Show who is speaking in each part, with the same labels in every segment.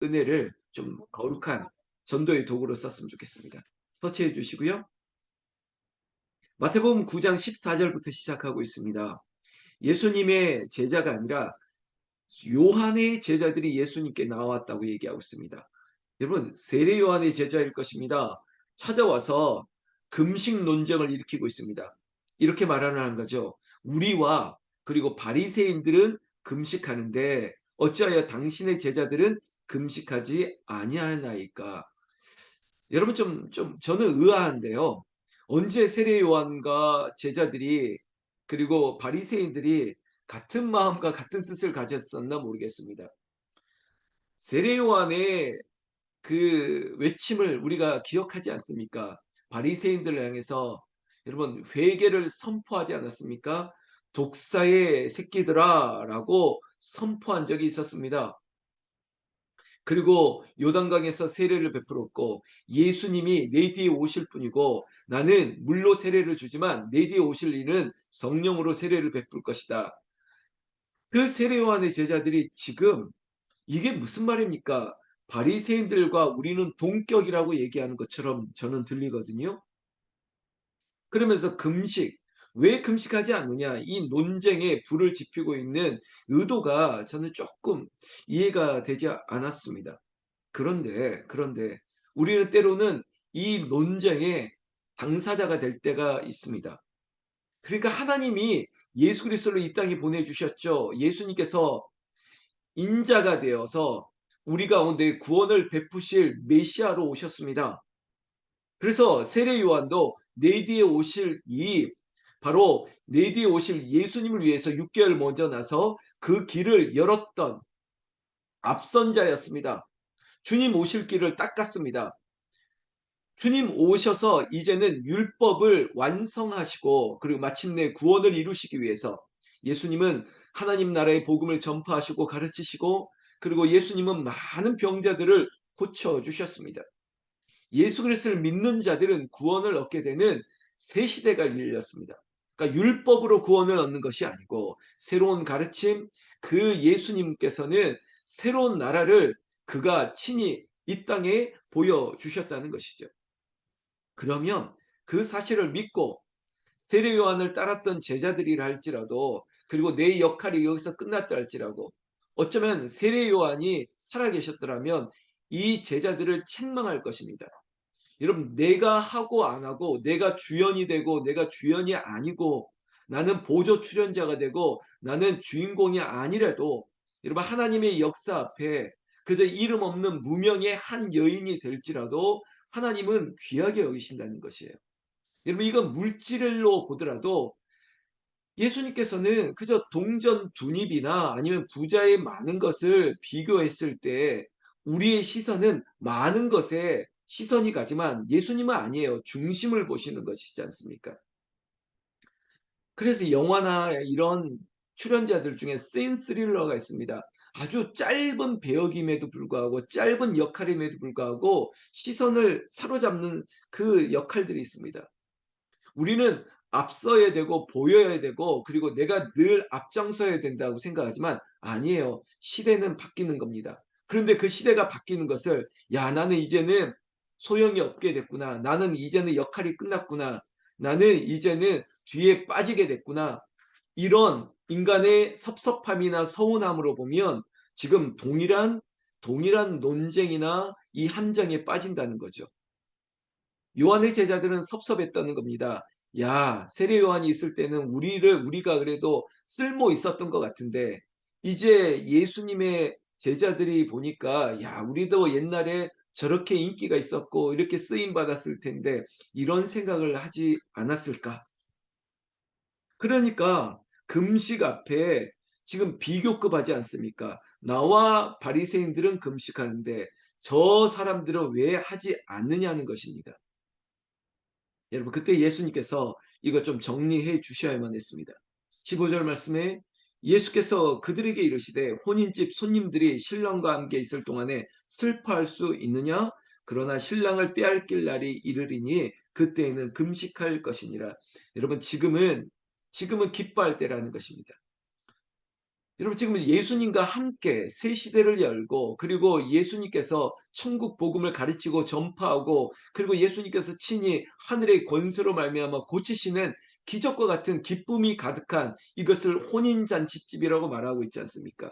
Speaker 1: 은혜를 좀 거룩한 전도의 도구로 썼으면 좋겠습니다. 터치해 주시고요. 마태복음 9장 14절부터 시작하고 있습니다. 예수님의 제자가 아니라 요한의 제자들이 예수님께 나왔다고 얘기하고 있습니다. 여러분, 세례 요한의 제자일 것입니다. 찾아와서 금식 논쟁을 일으키고 있습니다. 이렇게 말하는 거죠. 우리와 그리고 바리새인들은 금식하는데 어찌하여 당신의 제자들은 금식하지 아니하나이까? 여러분 저는 의아한데요. 언제 세례 요한과 제자들이 그리고 바리새인들이 같은 마음과 같은 뜻을 가졌었나 모르겠습니다. 세례 요한의 그 외침을 우리가 기억하지 않습니까? 바리새인들을 향해서 여러분 회개를 선포하지 않았습니까? 독사의 새끼들아라고 선포한 적이 있었습니다. 그리고 요단강에서 세례를 베풀었고 예수님이 내 뒤에 오실 분이고 나는 물로 세례를 주지만 내 뒤에 오실 이는 성령으로 세례를 베풀 것이다. 그 세례 요한의 제자들이 지금 이게 무슨 말입니까? 바리새인들과 우리는 동격이라고 얘기하는 것처럼 저는 들리거든요. 그러면서 금식, 왜 금식하지 않느냐? 이 논쟁에 불을 지피고 있는 의도가 저는 조금 이해가 되지 않았습니다. 그런데 우리는 때로는 이 논쟁의 당사자가 될 때가 있습니다. 그러니까 하나님이 예수 그리스도를 이 땅에 보내주셨죠. 예수님께서 인자가 되어서 우리 가운데 구원을 베푸실 메시아로 오셨습니다. 그래서 세례 요한도 내 뒤에 오실 이 바로 내 뒤에 오실 예수님을 위해서 6개월 먼저 나서 그 길을 열었던 앞선 자였습니다. 주님 오실 길을 닦았습니다. 주님 오셔서 이제는 율법을 완성하시고 그리고 마침내 구원을 이루시기 위해서 예수님은 하나님 나라의 복음을 전파하시고 가르치시고 그리고 예수님은 많은 병자들을 고쳐 주셨습니다. 예수 그리스도를 믿는 자들은 구원을 얻게 되는 새 시대가 열렸습니다. 그러니까 율법으로 구원을 얻는 것이 아니고 새로운 가르침, 그 예수님께서는 새로운 나라를 그가 친히 이 땅에 보여주셨다는 것이죠. 그러면 그 사실을 믿고 세례 요한을 따랐던 제자들이라 할지라도 그리고 내 역할이 여기서 끝났다 할지라도 어쩌면 세례 요한이 살아계셨더라면 이 제자들을 책망할 것입니다. 여러분 내가 하고 안 하고 내가 주연이 되고 내가 주연이 아니고 나는 보조 출연자가 되고 나는 주인공이 아니라도 여러분 하나님의 역사 앞에 그저 이름 없는 무명의 한 여인이 될지라도 하나님은 귀하게 여기신다는 것이에요. 여러분 이건 물질로 보더라도 예수님께서는 그저 동전 두닙이나 아니면 부자의 많은 것을 비교했을 때 우리의 시선은 많은 것에 시선이 가지만 예수님은 아니에요. 중심을 보시는 것이지 않습니까? 그래서 영화나 이런 출연자들 중에 센 스릴러가 있습니다. 아주 짧은 배역임에도 불구하고 짧은 역할임에도 불구하고 시선을 사로잡는 그 역할들이 있습니다. 우리는 앞서야 되고 보여야 되고 그리고 내가 늘 앞장서야 된다고 생각하지만 아니에요. 시대는 바뀌는 겁니다. 그런데 그 시대가 바뀌는 것을 야 나는 이제는 소용이 없게 됐구나. 나는 이제는 역할이 끝났구나. 나는 이제는 뒤에 빠지게 됐구나. 이런 인간의 섭섭함이나 서운함으로 보면 지금 동일한 논쟁이나 이 함정에 빠진다는 거죠. 요한의 제자들은 섭섭했다는 겁니다. 야, 세례 요한이 있을 때는 우리가 그래도 쓸모 있었던 것 같은데 이제 예수님의 제자들이 보니까 야, 우리도 옛날에 저렇게 인기가 있었고 이렇게 쓰임 받았을 텐데 이런 생각을 하지 않았을까? 그러니까 금식 앞에 지금 비교급하지 않습니까? 나와 바리새인들은 금식하는데 저 사람들은 왜 하지 않느냐는 것입니다. 여러분 그때 예수님께서 이거 좀 정리해 주셔야만 했습니다. 15절 말씀에 예수께서 그들에게 이르시되 혼인집 손님들이 신랑과 함께 있을 동안에 슬퍼할 수 있느냐? 그러나 신랑을 빼앗길 날이 이르리니 그때에는 금식할 것이니라. 여러분 지금은 기뻐할 때라는 것입니다. 여러분 지금 예수님과 함께 새 시대를 열고 그리고 예수님께서 천국 복음을 가르치고 전파하고 그리고 예수님께서 친히 하늘의 권세로 말미암아 고치시는 기적과 같은 기쁨이 가득한 이것을 혼인잔치집이라고 말하고 있지 않습니까?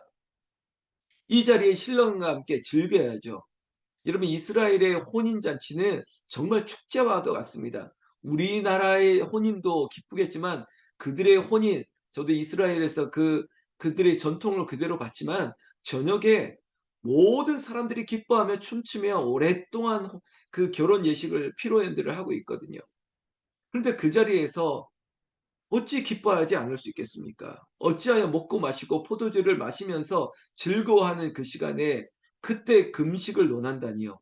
Speaker 1: 이 자리에 신랑과 함께 즐겨야죠. 여러분 이스라엘의 혼인잔치는 정말 축제와도 같습니다. 우리나라의 혼인도 기쁘겠지만 그들의 혼인, 저도 이스라엘에서 그들의 전통을 그대로 봤지만 저녁에 모든 사람들이 기뻐하며 춤추며 오랫동안 그 결혼 예식을 피로연들을 하고 있거든요. 그런데 그 자리에서 어찌 기뻐하지 않을 수 있겠습니까? 어찌하여 먹고 마시고 포도주를 마시면서 즐거워하는 그 시간에 그때 금식을 논한다니요.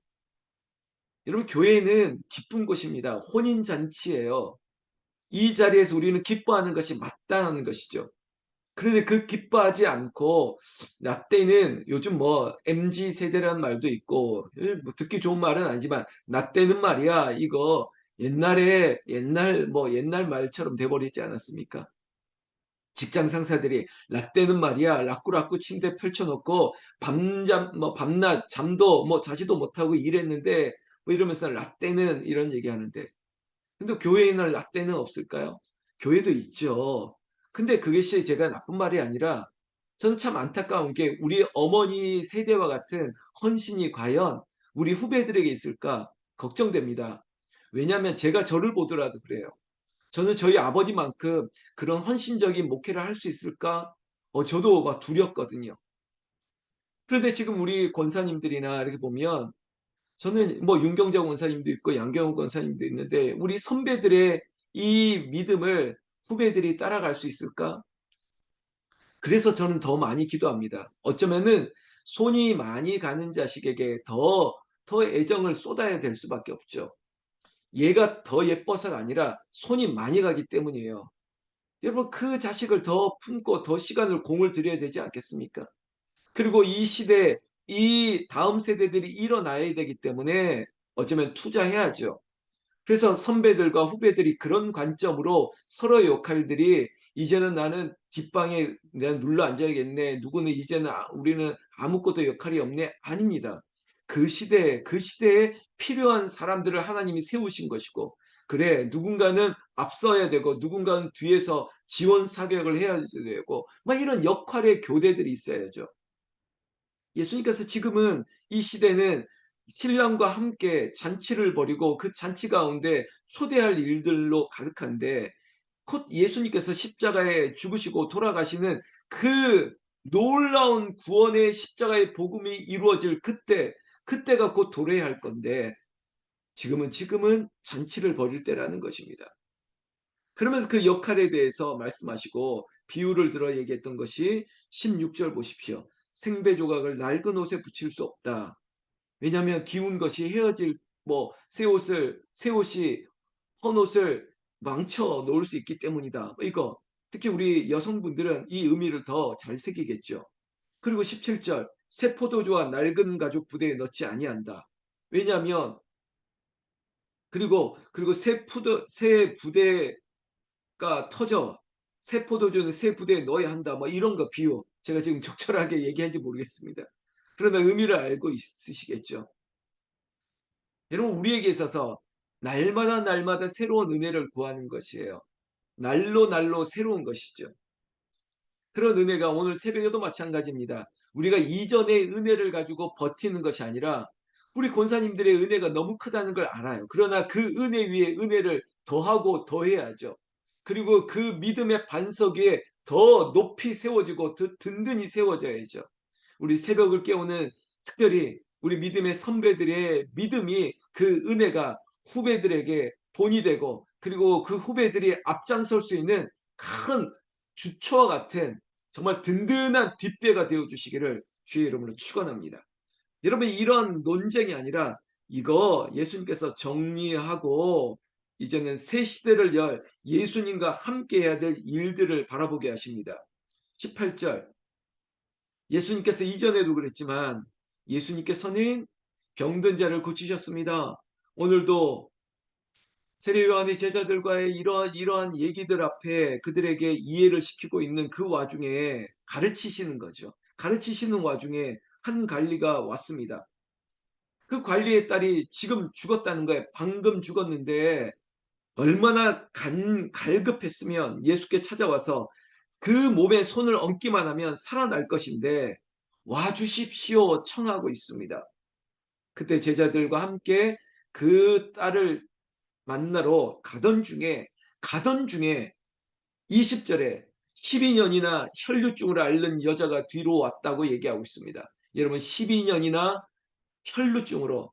Speaker 1: 여러분 교회는 기쁜 곳입니다. 혼인 잔치예요. 이 자리에서 우리는 기뻐하는 것이 마땅한 것이죠. 그런데 그 기뻐하지 않고 나 때는 요즘 뭐 MZ 세대라는 말도 있고 뭐 듣기 좋은 말은 아니지만 나 때는 말이야 이거 옛날에 옛날 말처럼 돼 버리지 않았습니까? 직장 상사들이 라떼는 말이야 라꾸라꾸 침대 펼쳐놓고 밤잠 뭐 밤낮 잠도 뭐 자지도 못하고 일했는데 뭐 이러면서 라떼는 이런 얘기하는데 근데 교회에는 라떼는 없을까요? 교회도 있죠. 근데 그것이 제가 나쁜 말이 아니라 저는 참 안타까운 게 우리 어머니 세대와 같은 헌신이 과연 우리 후배들에게 있을까 걱정됩니다. 왜냐하면 제가 저를 보더라도 그래요. 저는 저희 아버지만큼 그런 헌신적인 목회를 할 수 있을까? 저도 막 두렵거든요. 그런데 지금 우리 권사님들이나 이렇게 보면 저는 뭐 윤경자 권사님도 있고 양경호 권사님도 있는데 우리 선배들의 이 믿음을 후배들이 따라갈 수 있을까? 그래서 저는 더 많이 기도합니다. 어쩌면은 손이 많이 가는 자식에게 더 애정을 쏟아야 될 수밖에 없죠. 얘가 더 예뻐서가 아니라 손이 많이 가기 때문이에요. 여러분 그 자식을 더 품고 더 시간을 공을 들여야 되지 않겠습니까? 그리고 이 시대 이 다음 세대들이 일어나야 되기 때문에 어쩌면 투자해야죠. 그래서 선배들과 후배들이 그런 관점으로 서로의 역할들이 이제는 나는 뒷방에 내가 눌러 앉아야겠네. 누구는 이제는 우리는 아무것도 역할이 없네. 아닙니다. 그 시대에 필요한 사람들을 하나님이 세우신 것이고 그래 누군가는 앞서야 되고 누군가는 뒤에서 지원 사격을 해야 되고 막 이런 역할의 교대들이 있어야죠. 예수님께서 지금은 이 시대는 신랑과 함께 잔치를 벌이고 그 잔치 가운데 초대할 일들로 가득한데 곧 예수님께서 십자가에 죽으시고 돌아가시는 그 놀라운 구원의 십자가의 복음이 이루어질 그때가 곧 도래할 건데 지금은 잔치를 벌일 때라는 것입니다. 그러면서 그 역할에 대해서 말씀하시고 비유를 들어 얘기했던 것이 16절 보십시오. 생배 조각을 낡은 옷에 붙일 수 없다. 왜냐하면 기운 것이 헤어질 새 옷이 헌 옷을 망쳐 놓을 수 있기 때문이다. 이거 특히 우리 여성분들은 이 의미를 더 잘 새기겠죠. 그리고 17절 새 포도주와 낡은 가죽 부대에 넣지 아니한다. 왜냐하면 그리고 새 부대가 터져 새 포도주는 새 부대에 넣어야 한다. 뭐 이런 거 비유 제가 지금 적절하게 얘기한지 모르겠습니다. 그러나 의미를 알고 있으시겠죠. 여러분 우리에게 있어서 날마다 새로운 은혜를 구하는 것이에요. 날로 새로운 것이죠. 그런 은혜가 오늘 새벽에도 마찬가지입니다. 우리가 이전의 은혜를 가지고 버티는 것이 아니라 우리 권사님들의 은혜가 너무 크다는 걸 알아요. 그러나 그 은혜 위에 은혜를 더하고 더해야죠. 그리고 그 믿음의 반석 위에 더 높이 세워지고 더 든든히 세워져야죠. 우리 새벽을 깨우는 특별히 우리 믿음의 선배들의 믿음이 그 은혜가 후배들에게 본이 되고 그리고 그 후배들이 앞장설 수 있는 큰 주초와 같은 정말 든든한 뒷배가 되어 주시기를 주의 이름으로 축원합니다. 여러분 이런 논쟁이 아니라 이거 예수님께서 정리하고 이제는 새 시대를 열 예수님과 함께 해야 될 일들을 바라보게 하십니다. 18절 예수님께서 이전에도 그랬지만 예수님께서는 병든 자를 고치셨습니다. 오늘도 세례 요한의 제자들과의 이러한 얘기들 앞에 그들에게 이해를 시키고 있는 그 와중에 가르치시는 거죠. 가르치시는 와중에 한 관리가 왔습니다. 그 관리의 딸이 지금 죽었다는 거예요. 방금 죽었는데 얼마나 갈급했으면 예수께 찾아와서 그 몸에 손을 얹기만 하면 살아날 것인데 와 주십시오 청하고 있습니다. 그때 제자들과 함께 그 딸을 만나러 가던 중에 20절에 12년이나 혈루증을 앓는 여자가 뒤로 왔다고 얘기하고 있습니다. 여러분 12년이나 혈루증으로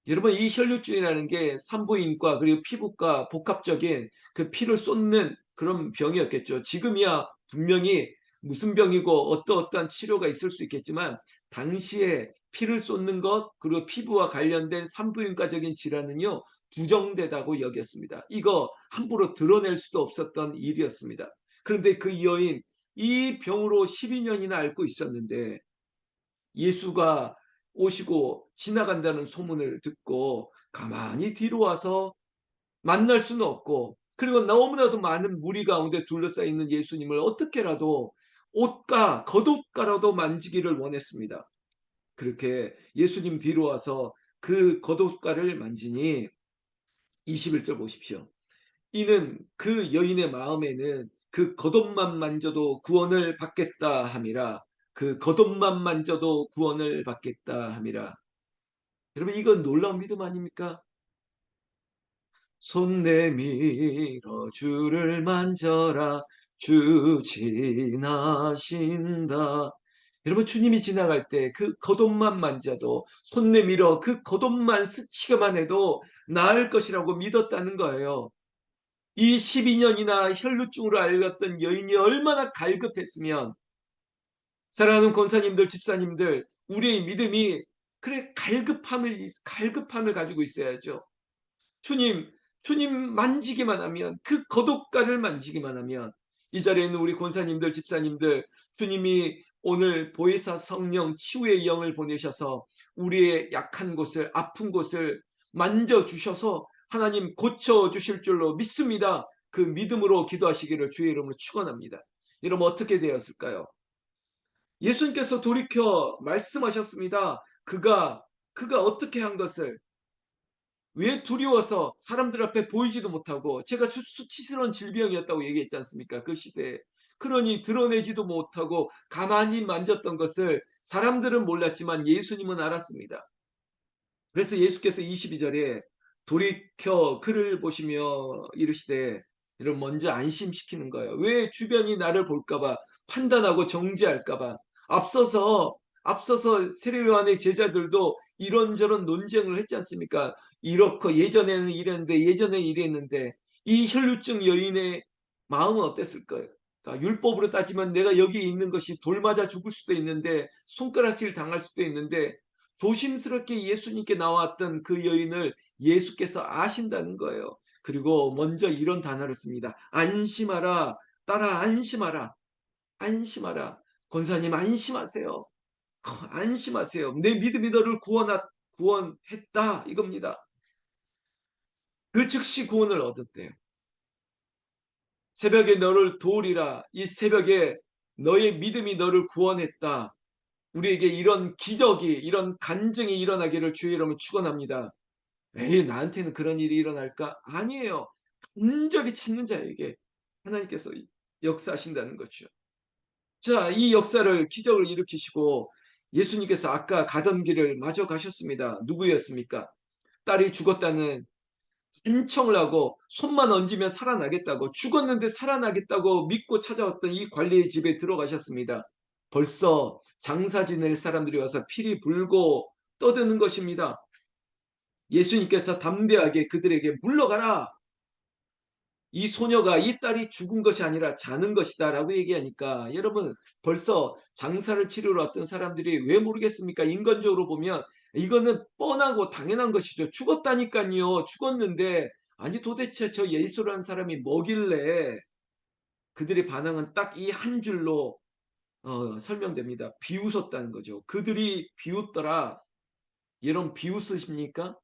Speaker 1: 여러분 이 혈루증이라는 게 산부인과 그리고 피부과 복합적인 그 피를 쏟는 그런 병이었겠죠. 지금이야 분명히 무슨 병이고 어떠한 치료가 있을 수 있겠지만 당시에 피를 쏟는 것 그리고 피부와 관련된 산부인과적인 질환은요 부정되다고 여겼습니다. 이거 함부로 드러낼 수도 없었던 일이었습니다. 그런데 그 여인 이 병으로 12년이나 앓고 있었는데 예수가 오시고 지나간다는 소문을 듣고 가만히 뒤로 와서 만날 수는 없고 그리고 너무나도 많은 무리 가운데 둘러싸여 있는 예수님을 어떻게라도 옷가 겉옷가라도 만지기를 원했습니다. 그렇게 예수님 뒤로 와서 그 겉옷가를 만지니 21절 보십시오. 이는 그 여인의 마음에는 그 겉옷만 만져도 구원을 받겠다 함이라. 그 겉옷만 만져도 구원을 받겠다 함이라. 여러분 이건 놀라운 믿음 아닙니까? 손 내밀어 주를 만져라 주 지나신다. 여러분 주님이 지나갈 때 그 겉옷만 만져도 손 내밀어 그 겉옷만 스치기만 해도 나을 것이라고 믿었다는 거예요. 이 12년이나 혈루증으로 앓았던 여인이 얼마나 갈급했으면 사랑하는 권사님들 집사님들 우리의 믿음이 그래 갈급함을 가지고 있어야죠. 주님, 주님 만지기만 하면 그 겉옷가를 만지기만 하면 이 자리에 있는 우리 권사님들, 집사님들 주님이 오늘 보혜사 성령 치유의 영을 보내셔서 우리의 약한 곳을 아픈 곳을 만져주셔서 하나님 고쳐주실 줄로 믿습니다. 그 믿음으로 기도하시기를 주의 이름으로 축원합니다. 여러분 어떻게 되었을까요? 예수님께서 돌이켜 말씀하셨습니다. 그가 어떻게 한 것을 왜 두려워서 사람들 앞에 보이지도 못하고 제가 수치스러운 질병이었다고 얘기했지 않습니까? 그 시대에. 그러니 드러내지도 못하고 가만히 만졌던 것을 사람들은 몰랐지만 예수님은 알았습니다. 그래서 예수께서 22절에 돌이켜 그를 보시며 이르시되 이를 먼저 안심시키는 거예요. 왜 주변이 나를 볼까봐 판단하고 정죄할까봐 앞서서 세례 요한의 제자들도 이런저런 논쟁을 했지 않습니까? 이렇고 예전에는 이랬는데 예전에 이랬는데 이 혈루증 여인의 마음은 어땠을 거예요? 그러니까 율법으로 따지면 내가 여기 있는 것이 돌 맞아 죽을 수도 있는데 손가락질 당할 수도 있는데 조심스럽게 예수님께 나왔던 그 여인을 예수께서 아신다는 거예요. 그리고 먼저 이런 단어를 씁니다. 안심하라. 따라 안심하라. 안심하라. 권사님 안심하세요. 안심하세요. 내 믿음이 너를 구원했다. 이겁니다. 그 즉시 구원을 얻었대요. 새벽에 너를 도우리라. 이 새벽에 너의 믿음이 너를 구원했다. 우리에게 이런 기적이 이런 간증이 일어나기를 주의 이름으로 축원합니다. 에이 나한테는 그런 일이 일어날까? 아니에요. 간절히 찾는 자에게 하나님께서 역사하신다는 거죠. 자, 이 역사를 기적을 일으키시고 예수님께서 아까 가던 길을 마저 가셨습니다. 누구였습니까? 딸이 죽었다는 간청을 하고 손만 얹으면 살아나겠다고 죽었는데 살아나겠다고 믿고 찾아왔던 이 관리의 집에 들어가셨습니다. 벌써 장사 지낼 사람들이 와서 피리 불고 떠드는 것입니다. 예수님께서 담대하게 그들에게 물러가라. 이 소녀가 이 딸이 죽은 것이 아니라 자는 것이다라고 얘기하니까 여러분 벌써 장사를 치르러 왔던 사람들이 왜 모르겠습니까? 인간적으로 보면 이거는 뻔하고 당연한 것이죠. 죽었다니까요. 죽었는데 아니 도대체 저 예수라는 사람이 뭐길래 그들의 반응은 딱 이 한 줄로 설명됩니다. 비웃었다는 거죠. 그들이 비웃더라. 여러분 비웃으십니까?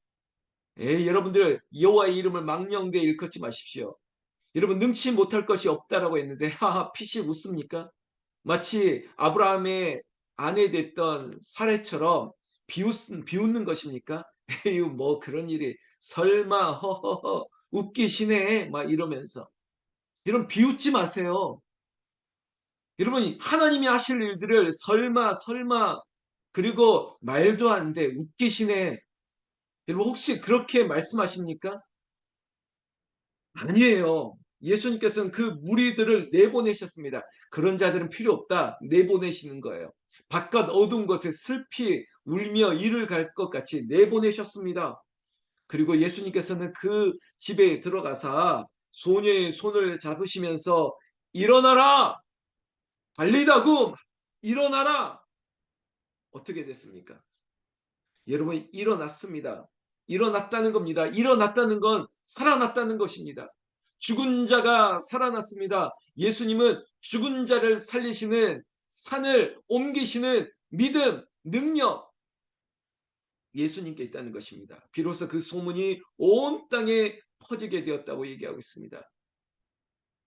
Speaker 1: 여러분들 여호와의 이름을 망령되이 일컫지 마십시오. 여러분 능치 못할 것이 없다라고 했는데 하하 피시 웃습니까? 마치 아브라함의 아내 됐던 사례처럼 비웃는 것입니까? 에휴 뭐 그런 일이 설마 허허허 웃기시네 막 이러면서 이런 비웃지 마세요. 여러분 하나님이 하실 일들을 설마 설마 그리고 말도 안 돼 웃기시네. 여러분 혹시 그렇게 말씀하십니까? 아니에요. 예수님께서는 그 무리들을 내보내셨습니다. 그런 자들은 필요 없다. 내보내시는 거예요. 바깥 어두운 곳에 슬피 울며 이를 갈 것 같이 내보내셨습니다. 그리고 예수님께서는 그 집에 들어가사 소녀의 손을 잡으시면서 일어나라! 달리다굼! 일어나라! 어떻게 됐습니까? 여러분 일어났습니다. 일어났다는 겁니다. 일어났다는 건 살아났다는 것입니다. 죽은 자가 살아났습니다. 예수님은 죽은 자를 살리시는 산을 옮기시는 믿음, 능력 예수님께 있다는 것입니다. 비로소 그 소문이 온 땅에 퍼지게 되었다고 얘기하고 있습니다.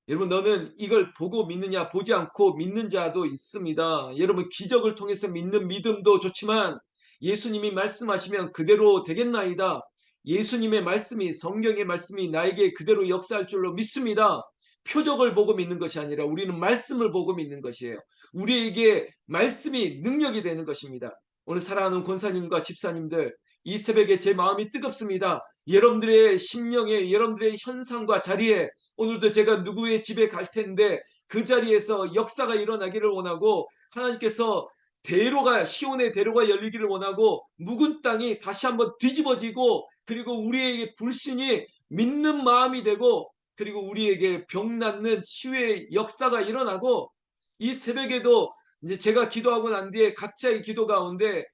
Speaker 1: 여러분 너는 이걸 보고 믿느냐 보지 않고 믿는 자도 있습니다. 여러분 기적을 통해서 믿는 믿음도 좋지만 예수님이 말씀하시면 그대로 되겠나이다. 예수님의 말씀이 성경의 말씀이 나에게 그대로 역사할 줄로 믿습니다. 표적을 보고 믿는 것이 아니라 우리는 말씀을 보고 믿는 것이에요. 우리에게 말씀이 능력이 되는 것입니다. 오늘 사랑하는 권사님과 집사님들 이 새벽에 제 마음이 뜨겁습니다. 여러분들의 심령에 여러분들의 현상과 자리에 오늘도 제가 누구의 집에 갈 텐데 그 자리에서 역사가 일어나기를 원하고 하나님께서 대로가 시온의 대로가 열리기를 원하고 묵은 땅이 다시 한번 뒤집어지고 그리고 우리에게 불신이 믿는 마음이 되고 그리고 우리에게 병 낫는 치유의 역사가 일어나고 이 새벽에도 이제 제가 기도하고 난 뒤에 각자의 기도 가운데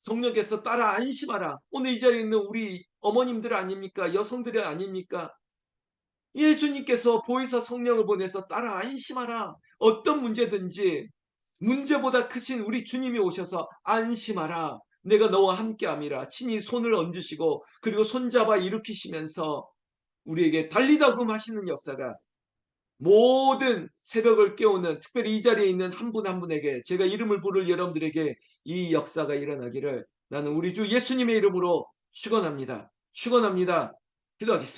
Speaker 1: 성령께서 따라 안심하라. 오늘 이 자리에 있는 우리 어머님들 아닙니까? 여성들 아닙니까? 예수님께서 보혜사 성령을 보내서 따라 안심하라. 어떤 문제든지 문제보다 크신 우리 주님이 오셔서 안심하라. 내가 너와 함께함이라. 친히 손을 얹으시고 그리고 손잡아 일으키시면서 우리에게 달리다금 하시는 역사가 모든 새벽을 깨우는 특별히 이 자리에 있는 한 분 한 분에게 제가 이름을 부를 여러분들에게 이 역사가 일어나기를 나는 우리 주 예수님의 이름으로 축원합니다. 축원합니다. 기도하겠습니다.